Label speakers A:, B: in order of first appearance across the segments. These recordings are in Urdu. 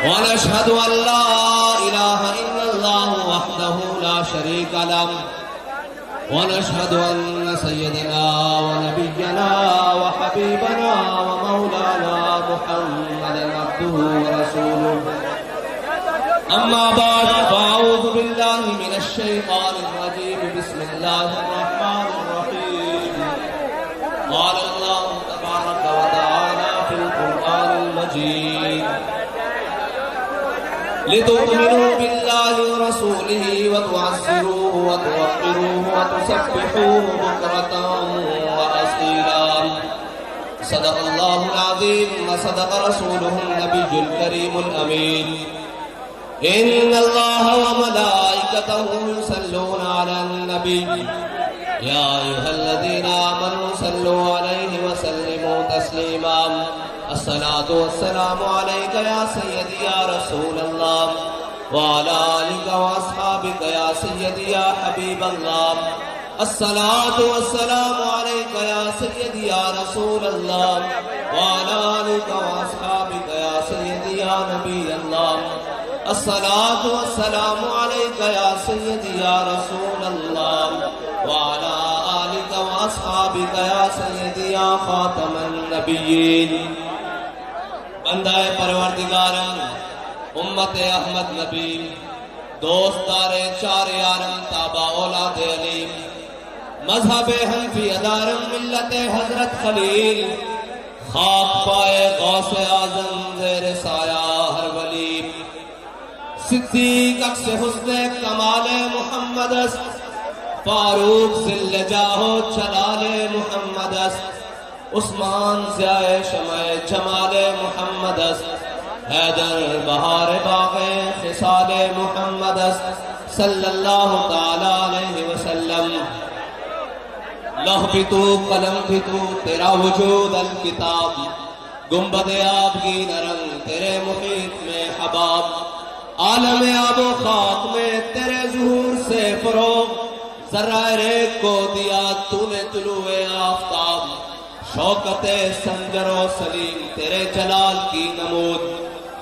A: ونشهد أن لا إله إلا الله وحده لا شريك له ونشهد أن سيدنا ونبينا وحبيبنا ومولانا محمدا عبده ورسوله أما بعد فأعوذ بالله من الشيطان الرجيم بسم الله الرحمن الرحيم قال الله تبارك وتعالى في القرآن المجيد لتؤمنوا بالله ورسوله وتعزروه وتوقروه وتسبحوه بكرة وأصيلا صدق الله العظيم وصدق رسوله النبي الكريم الأمين إن الله وملائكته يصلون على النبي يا أيها الذين آمنوا صلوا عليه وسلموا تسليما الصلاة والسلام عليك يا سيدي يا رسول الله وعلى آلك وأصحابك يا سيدي يا حبيب الله الصلاة والسلام عليك يا سيدي يا رسول الله وعلى آلك وأصحابك يا سيدي يا نبي الله الصلاة والسلام عليك يا سيدي يا رسول الله وعلى آلك وأصحابك يا سيدي يا خاتم النبيين بندہ پروردگار امت احمد نبی دوستار چار یارم تابع اولاد علی مذہب حنفی ادارم ملت حضرت خلیل خاک پائے غوث اعظم زیر سایہ ہر ولی صدیق اکس حسن کمال محمد است فاروق ذل جاہ جلال محمد است عثمان ضیاء شمع جمال محمد است حیدر بہار باغ خصال محمد است صلی اللہ تعالی علیہ وسلم لوح بھی تو قلم بھی تو تیرا وجود الکتاب گنبد آبگی نرنگ تیرے محیط میں حباب عالم آب و خاک میں تیرے ظہور سے فروغ ذرہ ریگ کو دیا تو نے طلوع آفتاب شوکت سنجر و سلیم تیرے جلال کی نمود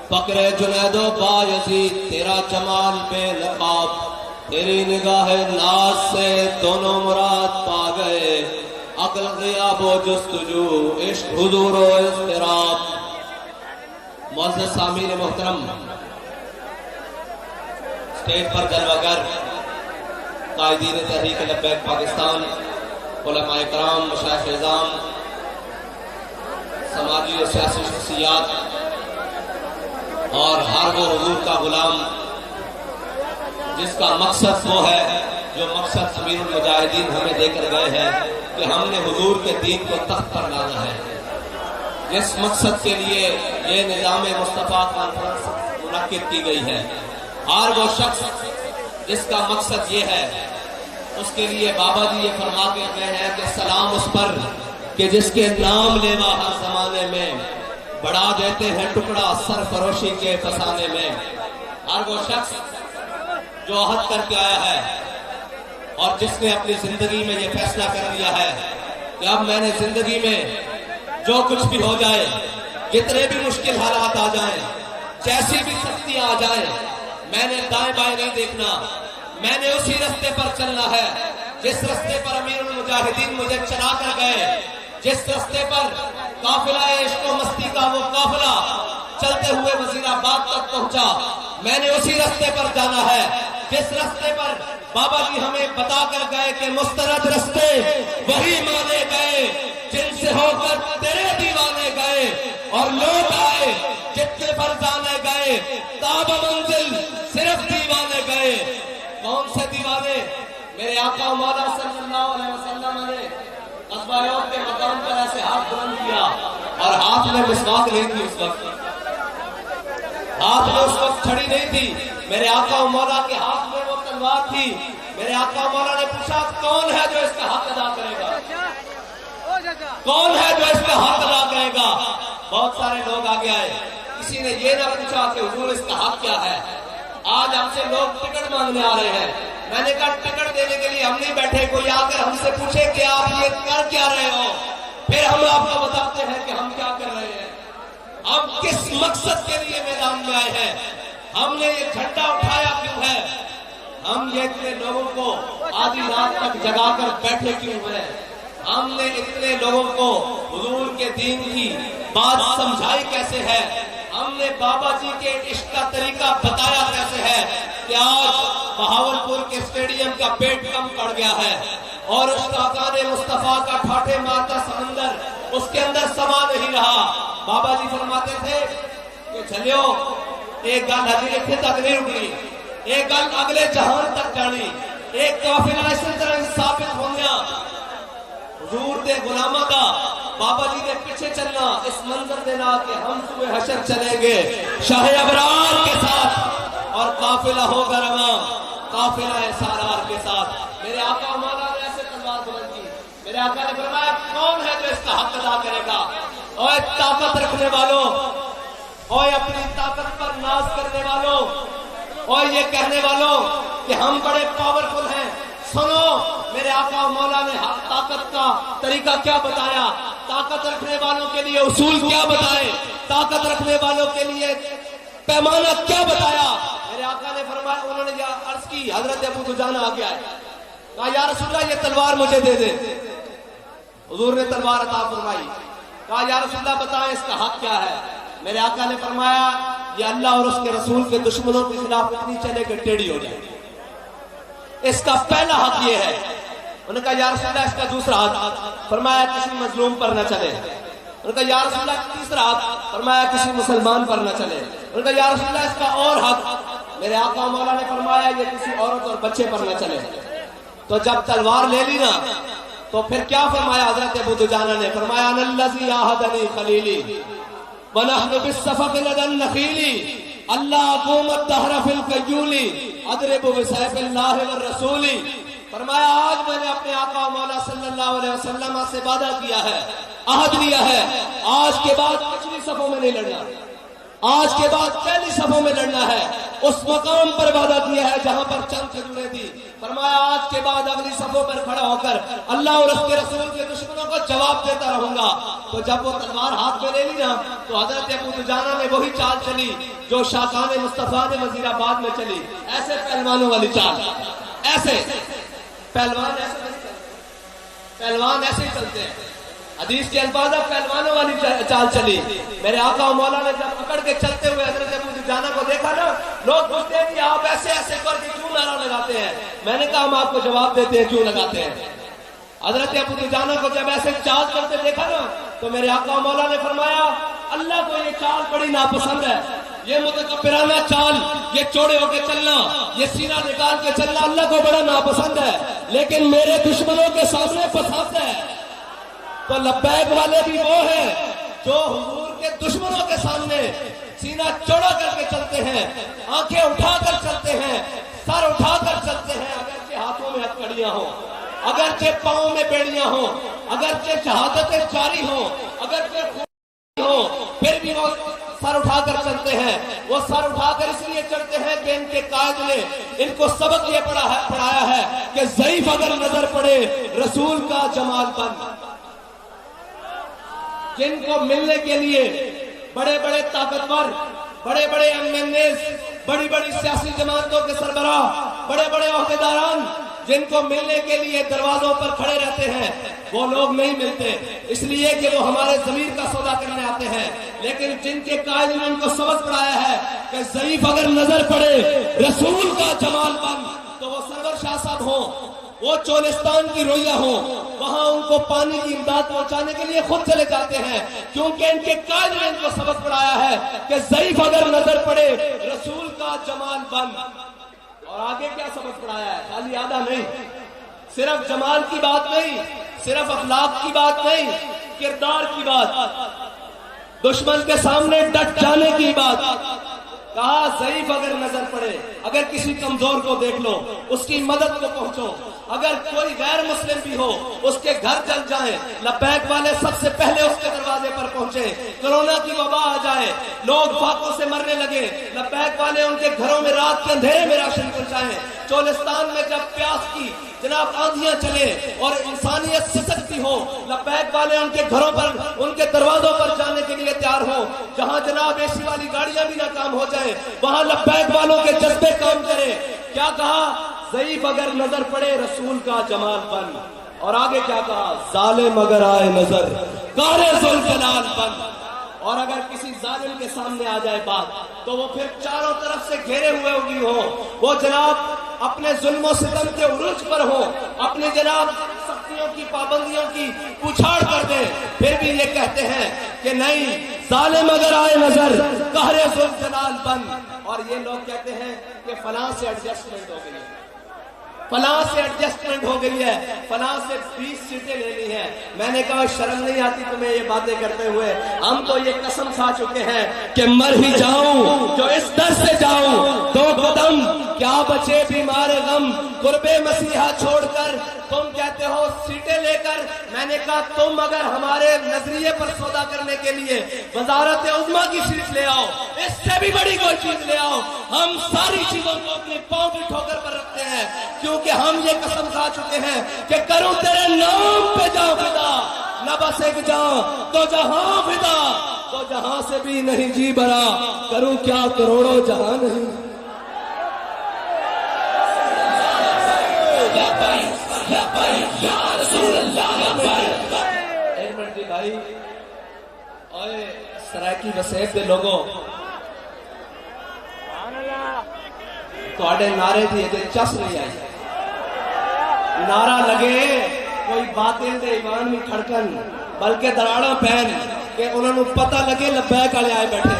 A: فقر جنید و بایزید تیرا جمال بے نقاب تیری نگاہ ناز سے دونوں مراد پا گئے عقل غیاب و جستجو عشق حضور و اضطراب معزز سامعین محترم اسٹیج پر جلوگر قائدین تحریک لبیک پاکستان علماء کرام مشایخ اعظام سماجی و سیاسی شخصیات اور ہر وہ حضور کا غلام جس کا مقصد وہ ہے جو مقصد امیر المجاہدین ہمیں دے کر گئے ہیں کہ ہم نے حضور کے دین کو تخت پر لانا ہے جس مقصد کے لیے یہ نظام مصطفیٰ کانفرنس منعقد کی گئی ہے ہر وہ شخص جس کا مقصد یہ ہے اس کے لیے بابا جی یہ فرما کے گئے ہیں کہ سلام اس پر کہ جس کے نام لیوا ہر زمانے میں بڑھا دیتے ہیں ٹکڑا سرفروشی کے فسانے میں ہر وہ شخص جو عہد کر کے آیا ہے اور جس نے اپنی زندگی میں یہ فیصلہ کر لیا ہے کہ اب میں نے زندگی میں جو کچھ بھی ہو جائے جتنے بھی مشکل حالات آ جائیں جیسی بھی سختیاں آ جائیں میں نے دائیں بائیں نہیں دیکھنا میں نے اسی رستے پر چلنا ہے جس رستے پر امیر المجاہدین مجھے چلا کر گئے جس رستے پر قافلہ عشق و مستی کا وہ قافلہ چلتے ہوئے وزیر آباد تک پہنچا میں نے اسی رستے پر جانا ہے جس رستے پر بابا جی ہمیں بتا کر گئے کہ مسترد رستے وہی مانے گئے جن سے ہو کر تیرے دیوانے گئے اور لوگ آئے جتنے فرزانے گئے تاب منزل صرف دیوانے گئے کون سے دیوانے میرے آقا مولا صلی اللہ علیہ وسلم نے غزوہ احد کے مقام پر ایسے ہاتھ بلند کیا اور ہاتھ میں مسواک نہیں تھی اس وقت ہاتھ میں اس وقت چھڑی نہیں تھی میرے آقا و مولا کے ہاتھ میں وہ تلوار تھی میرے آقا و مولا نے پوچھا کون ہے جو اس کا حق ادا کرے گا کون ہے جو اس کا حق ادا کرے گا بہت سارے لوگ آگے آئے کسی نے یہ نہ پوچھا کہ حضور اس کا حق کیا ہے آج ہم سے لوگ ٹکٹ مانگنے آ رہے ہیں میں نے کہا ٹکٹ دینے کے لیے ہم نہیں بیٹھے کوئی آ کر ہم سے پوچھے کہ آپ یہ کر کیا رہے ہو پھر ہم آپ کو بتاتے ہیں کہ ہم کیا کر رہے ہیں ہم کس مقصد کے لیے میدان میں آئے ہیں؟ ہم نے یہ جھنڈا اٹھایا کیوں ہے؟ ہم یہ اتنے لوگوں کو آدھی رات تک جگا کر بیٹھے کیوں ہیں؟ ہم نے اتنے لوگوں کو حضور کے دین کی بات سمجھائی کیسے ہے؟ ہم نے بابا جی کے عشق کا طریقہ بتایا کیسے ہے کہ آج بہاولپور کے اسٹیڈیم کا پیٹ کم پڑ گیا ہے اور اس کا مصطفیٰ کا ٹھاٹھے مارتا سمندر اس کے اندر سما نہیں رہا۔ بابا جی فرماتے تھے کہ چلیو ایک گل ہجی اتنے تک نہیں رکنی، ایک گل اگلے جہان تک جانی، ایک قافلہ اسی طرح ثابت ہونا حضور دے غلامہ دا بابا جی دے پیچھے چلنا اس منظر دینا کہ ہم سوئے حشر چلیں گے شاہ ابرار کے ساتھ اور قافلہ ہوگا رواں قافلہ سارار کے ساتھ۔ میرے آقا مولا نے ایسے تلوار بلند کی، میرے آقا نے فرمایا کون ہے جو اس کا حق ادا کرے گا؟ اوے طاقت رکھنے والوں، اوے اپنی طاقت پر ناز کرنے والوں، اوے یہ کہنے والوں کہ ہم بڑے پاورفل ہیں، سنو میرے آقا مولا نے طاقت کا طریقہ کیا بتایا، طاقت رکھنے والوں کے لیے اصول کیا بتائے، طاقت رکھنے والوں کے لیے پیمانہ کیا بتایا۔ میرے آقا نے فرمایا، انہوں نے عرض کی، حضرت ابو دجانہ آ گیا ہے، کہا یا رسول اللہ یہ تلوار مجھے دے دے۔ حضور نے تلوار عطا فرمائی، کہا یا رسول اللہ بتائیں اس کا حق کیا ہے؟ میرے آقا نے فرمایا یہ اللہ اور اس کے رسول کے دشمنوں کے خلاف اتنی چلے کہ ٹیڑھی ہو جائے، اس کا پہلا حق یہ ہے۔ انہوں نے کہا یا رسول اللہ اس کا دوسرا حق؟ فرمایا کسی مظلوم پر نہ چلے۔ انہوں نے کہا یا رسول اللہ تیسرا حق؟ فرمایا کسی مسلمان پر نہ چلے۔ انہوں نے کہا یا رسول اللہ اس کا اور حق؟ میرے آقا مولا نے فرمایا یہ کسی عورت اور بچے پر نہ چلے۔ تو جب تلوار لے لی نا تو پھر کیا فرمایا حضرت ابو دجانہ نے؟ فرمایا ان الذی عاہدنی خلیلی ونحن بالصفق لدى النخیل اللہ اقوم الدہر فی القیول اضرب بسیف اللہ والرسول۔ فرمایا آج میں نے اپنے آقا مولا صلی اللہ علیہ وسلم سے وعدہ کیا ہے، عہد لیا ہے، آج کے بعد پچھلی صفوں میں نہیں لڑنا، آج کے بعد پہلی صفوں میں لڑنا ہے۔ اس مقام پر وعدہ کیا ہے جہاں پر چند کھجوریں تھی، فرمایا آج کے بعد اگلی صفوں پر کھڑا ہو کر اللہ اور اس کے رسول کے دشمنوں کو جواب دیتا رہوں گا۔ تو جب وہ تلوار ہاتھ میں لے لی نا تو حضرت ابو دجانہ نے وہی چال چلی جو شاقان مصطفیٰ نے وزیر آباد میں چلی، ایسے پہلوانوں والی چال، ایسے پہلوان ایسے نہیں چلتے، پہلوان ایسے ہی چلتے ہیں، حدیث کے الفاظ پہلوانوں والی چال چلی۔ میرے آقا مولا نے جب پکڑ کے چلتے ہوئے حضرت ابو دجانہ کو دیکھا نا، لوگ پوچھتے ہیں کہ آپ ایسے ایسے کر کے کیوں نعرہ لگاتے ہیں؟ میں نے کہا ہم آپ کو جواب دیتے ہیں کیوں لگاتے ہیں۔ حضرت ابو دجانہ کو جب ایسے چال کرتے دیکھا نا تو میرے آقا مولا نے فرمایا اللہ کو یہ چال بڑی ناپسند ہے، یہ متکبرانہ چال، یہ چوڑے ہو کے چلنا، یہ سینہ نکال کے چلنا اللہ کو بڑا ناپسند ہے، لیکن میرے دشمنوں کے سامنے پسند ہے۔ تو لبیک والے بھی وہ ہیں جو حضور کے دشمنوں کے سامنے سینہ چوڑا کر کے چلتے ہیں، آنکھیں اٹھا کر چلتے ہیں، سر اٹھا کر چلتے ہیں، اگرچہ ہاتھوں میں ہتھکڑیاں ہوں، اگرچہ پاؤں میں بیڑیاں ہوں، اگرچہ شہادتیں جاری ہوں، اگرچہ خون ہوں، پھر بھی وہ سر اٹھا کر چلتے ہیں۔ وہ سر اٹھا کر اس لیے چلتے ہیں کہ ان کے قائد نے ان کو سبق یہ پڑھایا ہے کہ ضعیف اگر نظر پڑے رسول کا جمال بن۔ جن کو ملنے کے لیے بڑے بڑے طاقتور، بڑے بڑے MNAs، بڑی بڑی سیاسی جماعتوں کے سربراہ، بڑے بڑے عہدیداران جن کو ملنے کے لیے دروازوں پر کھڑے رہتے ہیں، وہ لوگ نہیں ملتے اس لیے کہ وہ ہمارے ضمیر کا سودا کرنے آتے ہیں، لیکن جن کے قائد نے ان کو سبق پڑھایا ہے کہ ضعیف اگر نظر پڑے رسول کا جمال بن، تو وہ سرور شاہ صاحب ہوں، وہ چولستان کی رویا ہوں، وہاں ان کو پانی کی امداد پہنچانے کے لیے خود چلے جاتے ہیں، کیونکہ ان کے قائد نے ان کو سبق پڑھایا ہے کہ ضعیف اگر نظر پڑے رسول کا جمال بن۔ اور آگے کیا سبق پڑھایا ہے؟ خالی آدھا نہیں، صرف جمال کی بات نہیں، صرف اخلاق کی بات نہیں، کردار کی بات، دشمن کے سامنے ڈٹ جانے کی بات۔ کہا ضعیف اگر نظر پڑے، اگر کسی کمزور کو دیکھ لو اس کی مدد کو پہنچو، اگر کوئی غیر مسلم بھی ہو اس کے گھر چل جائیں، لبیک والے سب سے پہلے اس کے دروازے پر پہنچے، کرونا کی وبا آ جائے، لوگ فاقوں سے مرنے لگے، لبیک والے ان کے گھروں میں رات کے اندھیرے میں راشن پہنچائیں، چولستان میں جب پیاس کی جناب آندھیاں چلے اور انسانیت سسکتی ہو، لبیک والے ان کے گھروں پر، ان کے دروازوں پر جانے کے لیے تیار ہو، جہاں وہاں جناب اے سی والی گاڑیاں بھی نہ کام ہو جائے, وہاں لبیک والوں کے جذبے کام کرے. کیا کہا؟ ضعیف اگر نظر پڑے رسول کا جمال بن. اور آگے کیا کہا؟ ظالم اگر آئے نظر قہر ذوالجلال بن. اور اگر کسی ظالم کے سامنے آ جائے بات تو وہ پھر چاروں طرف سے گھیرے ہوئے ہوگی ہو, وہ جناب اپنے ظلم و ستم کے عروج پر ہو, اپنے جناب سختیوں کی پابندیوں کی پچھاڑ کر دے, پھر بھی یہ کہتے ہیں کہ نہیں, ظالم اگر آئے نظر قہر ذوالجلال بن. اور یہ لوگ کہتے ہیں کہ فلاں سے ایڈجسٹمنٹ ہو گئی ہے, فلاں سے ایڈجسٹمنٹ ہو گئی ہے, فلاں سے 20 سیٹیں لے لی ہیں. میں نے کہا شرم نہیں آتی تمہیں یہ باتیں کرتے ہوئے؟ ہم تو یہ قسم کھا چکے ہیں کہ مر ہی جاؤں جو اس در سے جاؤں, 2 قدم کیا بچے بیمار غم, قرب مسیحا چھوڑ کر تم کہتے ہو سیٹیں لے کر. میں نے کہا تم اگر ہمارے نظریے پر سودا کرنے کے لیے وزارت عظمیٰ کی سیٹ لے آؤ, اس سے بھی بڑی کوئی چیز لے آؤ, ہم ساری چیزوں کو اپنے پاؤں کی ٹھوکر پر رکھتے ہیں, کیونکہ ہم یہ قسم کھا چکے ہیں کہ کروں تیرے نام پہ جاؤں فدا, نہ بس ایک جاؤں تو جہاں فدا, تو جہاں سے بھی نہیں جی بھرا, کروں کیا کروڑوں جہاں نہیں. ایک منٹ جی بھائی, اوے سرائکی وسیب دے لوگوں, تھوڑے نعرے دی اجے چس نہیں آئی. نعرہ لگے کوئی باطل دے ایمان میں کھڑکن, بلکہ دراڑا پہن کہ انہوں نے پتہ لگے لبیک والے آئے بیٹھے.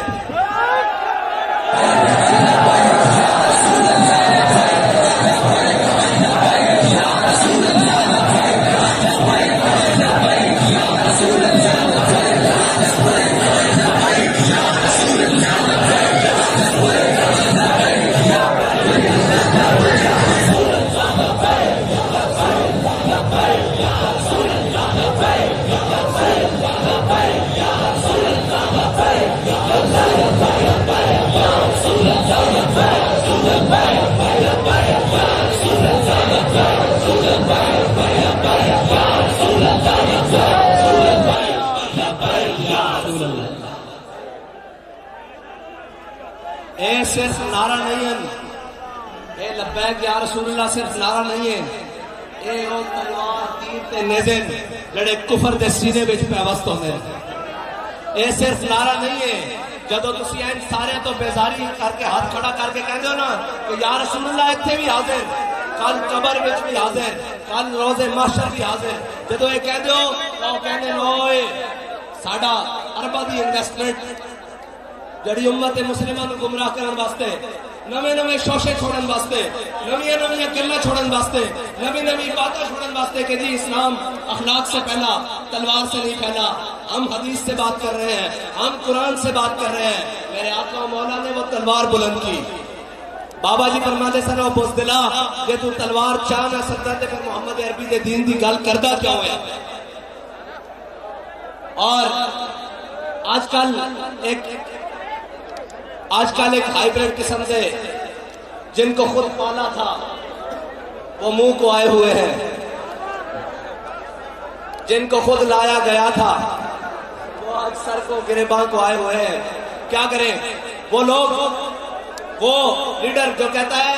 A: اے صرف نعرہ نہیں ہے, اے لبیک یا رسول اللہ صرف نعرہ نہیں ہے, اے او تلوار تیر تے نیزے جڑے کفر دے سینے وچ پیوست ہوندے نے. اے صرف نعرہ نہیں ہے, جدو تسی این سارے تو بیزاری کر کے ہاتھ کھڑا کر کے کہندے ہو نا کہ یا رسول اللہ اتنے بھی حاضر, کل قبر وچ بھی حاضر, کل روز محشر بھی حاضر. جدو یہ کہندے ہو تو کہندے ہوئے ساڈا ارباں دی انویسٹمنٹ جڑی امت مسلمہ نو گمراہ کرن واسطے, نویں نویں شوشے چھوڑن واسطے, نویں نویں گلاں چھوڑن واسطے, نویں نویں باتیں چھوڑن واسطے کہ جی اسلام اخلاق سے پہلا, تلوار سے نہیں پہلا. ہم حدیث سے بات کر رہے ہیں, ہم قرآن سے بات کر رہے ہیں. میرے آقا و مولا نے وہ تلوار بلند کی. بابا جی فرماتے سن, وہ بزدلا کہ تو تلوار چاہ نہ سکتا تے پھر محمد عربی دے دین دی گل کردا کیا ہویا. اور آج کل ایک ہائیبریڈ قسم سے جن کو خود پالا تھا وہ منہ کو آئے ہوئے ہیں, جن کو خود لایا گیا تھا وہ آج سر کو گریباں کو آئے ہوئے ہیں. کیا کریں وہ لوگ, وہ لیڈر جو کہتا ہے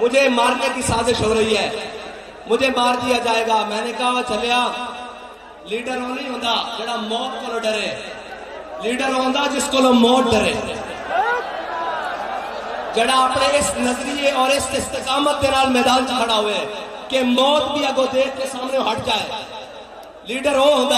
A: مجھے مارنے کی سازش ہو رہی ہے, مجھے مار دیا جائے گا. میں نے کہا چلیا, لیڈر وہ نہیں ہوتا جڑا موت کو ڈرے, لیڈر ہوتا جس کو موت ڈرے, جڑا اپنے اس نظریے اور اس استقامت کے نال میدان چ کھڑا ہوئے کہ موت بھی اگو دیکھ کے سامنے ہٹ جائے. لیڈر وہ ہوتا,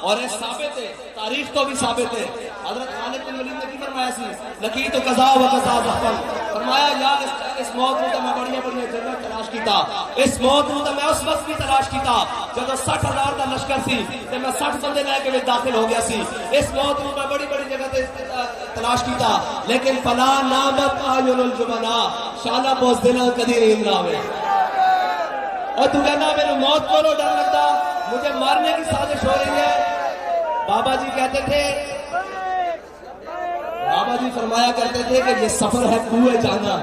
A: اور یہ ثابت ہے, تاریخ تو بھی ثابت ہے. حضرت خالد بن ولید نے کی فرمایا سی, لقیت قضا و قضا زحفن, فرمایا یار اس موت کو تو میں بڑی بڑی جگہ تلاش کیتا, اس موت کو تو میں اس وقت بھی تلاش کیتا جب 60,000 کا لشکر سی تے میں 60 بندے لے کے داخل ہو گیا سی. اس موت کو میں بڑی بڑی جگہ تلاش کیتا, لیکن فلا نامت اعین الجبنا, شالا بزدل کدی نیند نہ ہوئے. اور تو کہنا میرے موت کو ڈر لگتا, مجھے مارنے کی سازش ہو رہی ہے. بابا جی کہتے تھے, بابا جی فرمایا کرتے تھے کہ یہ سفر ہے کوئے جانا,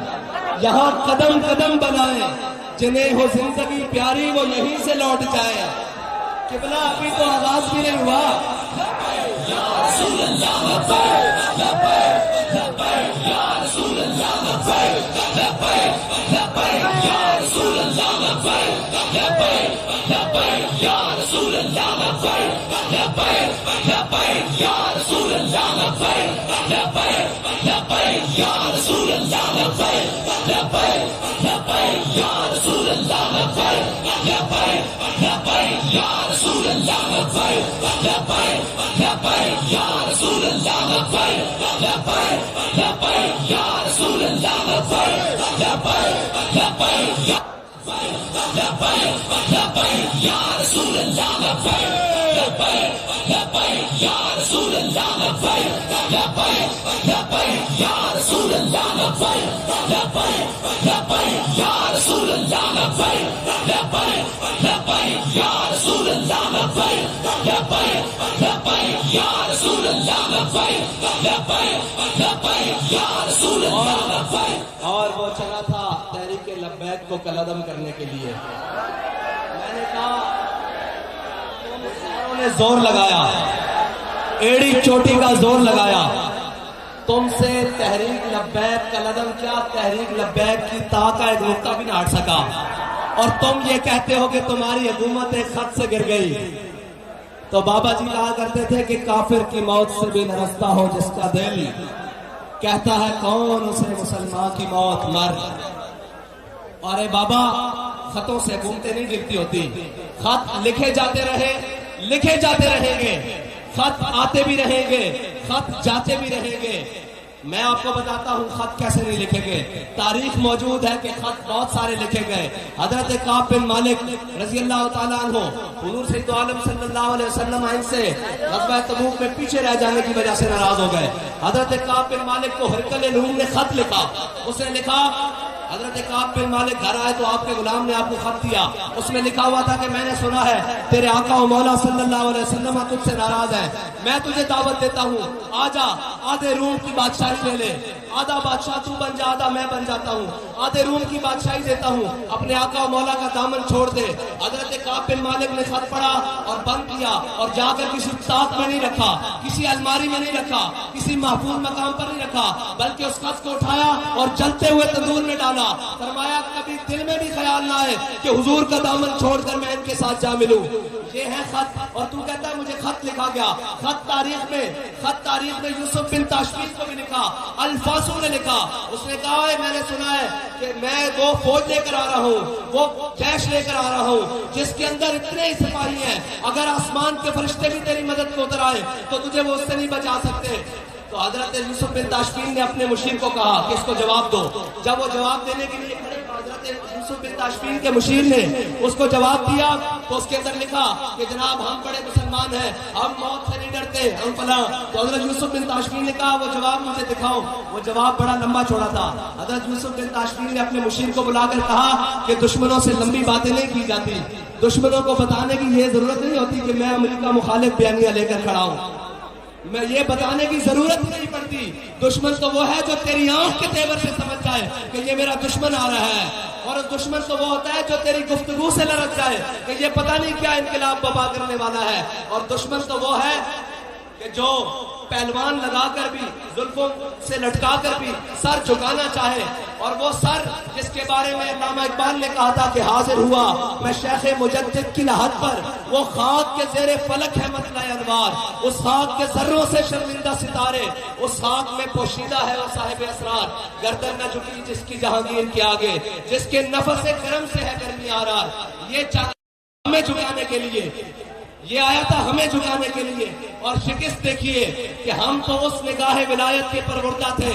A: یہاں قدم قدم بنائیں, جنہیں ہو زندگی پیاری وہ یہیں سے لوٹ جائے. قبلہ ابھی تو آغاز بھی نہیں ہوا. لبیک لبیک یا رسول اللہ لبیک لبیک لبیک یا رسول اللہ لبیک لبیک لبیک یا رسول اللہ لبیک لبیک لبیک یا رسول اللہ لبیک لبیک لبیک یا رسول اللہ لبیک لبیک لبیک یا رسول اللہ لبیک لبیک لبیک یا لبیک لبیک یا رسول اللہ لبیک لبیک لبیک یا رسول اللہ لبیک لبیک لبیک یا رسول اللہ لبیک لبیک لبیک یا رسول اللہ لبیک لبیک لبیک یا رسول اللہ لبیک لبیک لبیک یا رسول اللہ لبیک لبیک لبیک یا رسول اللہ لبیک. اور وہ چلا تھا تحریک لبیک کو کلعدم کرنے کے لیے. میں نے کہا تم ساروں نے زور لگایا, ایڑی چوٹی کا زور لگایا, تم سے تحریک لبیک کلعدم کیا تحریک لبیک کی تا کا ایک نقطہ بھی نہ ہٹ سکا, اور تم یہ کہتے ہو کہ تمہاری حکومت ایک خط سے گر گئی. تو بابا جی کہا کرتے تھے کہ کافر کی موت سے بھی نرستا ہو جس کا دل, کہتا ہے کون اسے مسلمان کی موت مر. اور اے بابا, خطوں سے حکومتیں نہیں گرتی ہوتی, خط لکھے جاتے رہے, لکھے جاتے رہیں گے, خط آتے بھی رہیں گے, خط جاتے بھی رہیں گے. میں آپ کو بتاتا ہوں خط کیسے نہیں لکھے گئے. تاریخ موجود ہے کہ خط بہت سارے لکھے گئے. حضرت کعب بن مالک رضی اللہ تعالیٰ عنہ حضور سید عالم صلی اللہ علیہ وسلم ان سے غزوہ تبوک میں پیچھے رہ جانے کی وجہ سے ناراض ہو گئے. حضرت کعب بن مالک کو ہرقل روم نے خط لکھا. اس نے لکھا, حضرت کعب بن مالک گھر آئے تو آپ کے غلام نے آپ کو خط دیا. اس میں لکھا ہوا تھا کہ میں نے سنا ہے تیرے آقا و مولا صلی اللہ علیہ وسلم تجھ سے ناراض ہے, میں تجھے دعوت دیتا ہوں, آجا آدھے روم کی بادشاہی لے لے, آدھا بادشاہ تو بن جا, آدھا میں بن جاتا ہوں, آدھے روم کی بادشاہی دیتا ہوں, اپنے آقا و مولا کا دامن چھوڑ دے. حضرت کعب بن مالک نے خط پڑھا اور بند کیا, اور جا کر کسی طاق میں نہیں رکھا, کسی الماری میں نہیں رکھا, کسی محفوظ مقام پر نہیں رکھا, بلکہ اس خط کو اٹھایا اور جلتے ہوئے تندور میں ڈالا. فرمایا کبھی دل میں بھی خیال نہ آئے کہ حضور کا دامن چھوڑ کر میں ان کے ساتھ جا ملوں. یہ ہے خط. اور تو کہتا ہے مجھے خط لکھا گیا. خط تاریخ میں یوسف بن تاشفین کو بھی لکھا, الفاسو نے لکھا. اس نے کہا ہے میں نے سنا ہے کہ میں وہ فوج لے کر آ رہا ہوں, وہ جیش لے کر آ رہا ہوں جس کے اندر اتنے ہی سپاہی ہیں, اگر آسمان کے فرشتے بھی تیری مدد کو اتر آئے تو تجھے وہ اس سے نہیں بچا سکتے. تو حضرت یوسف بن تاشفین نے اپنے مشیر کو کہا کہ اس کو جواب دو. جب وہ جواب دینے کے لیے کھڑے, حضرت یوسف بن تاشفین کے مشیر نے اس کو جواب دیا تو اس کے اندر لکھا کہ جناب ہم بڑے مسلمان ہیں, ہم موت سے نہیں ڈرتے, ہم فلاں. تو حضرت یوسف بن تاشفین نے کہا وہ جواب مجھے دکھاؤ. وہ جواب بڑا لمبا چوڑا تھا. حضرت یوسف بن تاشفین نے اپنے مشیر کو بلا کر کہا کہ دشمنوں سے لمبی باتیں نہیں کی جاتی, دشمنوں کو بتانے کی یہ ضرورت نہیں ہوتی کہ میں امریکہ مخالف بیانیہ لے کر کھڑا ہوں, میں یہ بتانے کی ضرورت نہیں پڑتی. دشمن تو وہ ہے جو تیری آنکھ کے تیور سے سمجھ جائے کہ یہ میرا دشمن آ رہا ہے, اور دشمن تو وہ ہوتا ہے جو تیری گفتگو سے لرز جائے کہ یہ پتہ نہیں کیا انقلاب بابا کرنے والا ہے. اور دشمن تو وہ ہے کہ جو پہلوان لگا کر بھی, زلفوں سے لٹکا کر بھی سر جھکانا چاہے, اور وہ سر جس کے بارے میں علامہ اقبال نے کہا تھا کہ حاضر ہوا میں شیخ مجدد کی لحد پر, وہ خاک کے زیر فلک ہے مطلع انوار, اس خاک کے ذروں سے شرمندہ ستارے, اس خاک میں پوشیدہ ہے وہ صاحب اسرار. گردن نہ جھکی جس کی جہانگیر کے آگے, جس کے نفس کرم سے ہے گرمی آرار. یہ چاہتا ہمیں جھکانے کے لیے, یہ آیا تھا ہمیں جھکانے کے لیے. اور شکست دیکھیے کہ ہم تو اس نگاہ ولایت کے پروردہ تھے.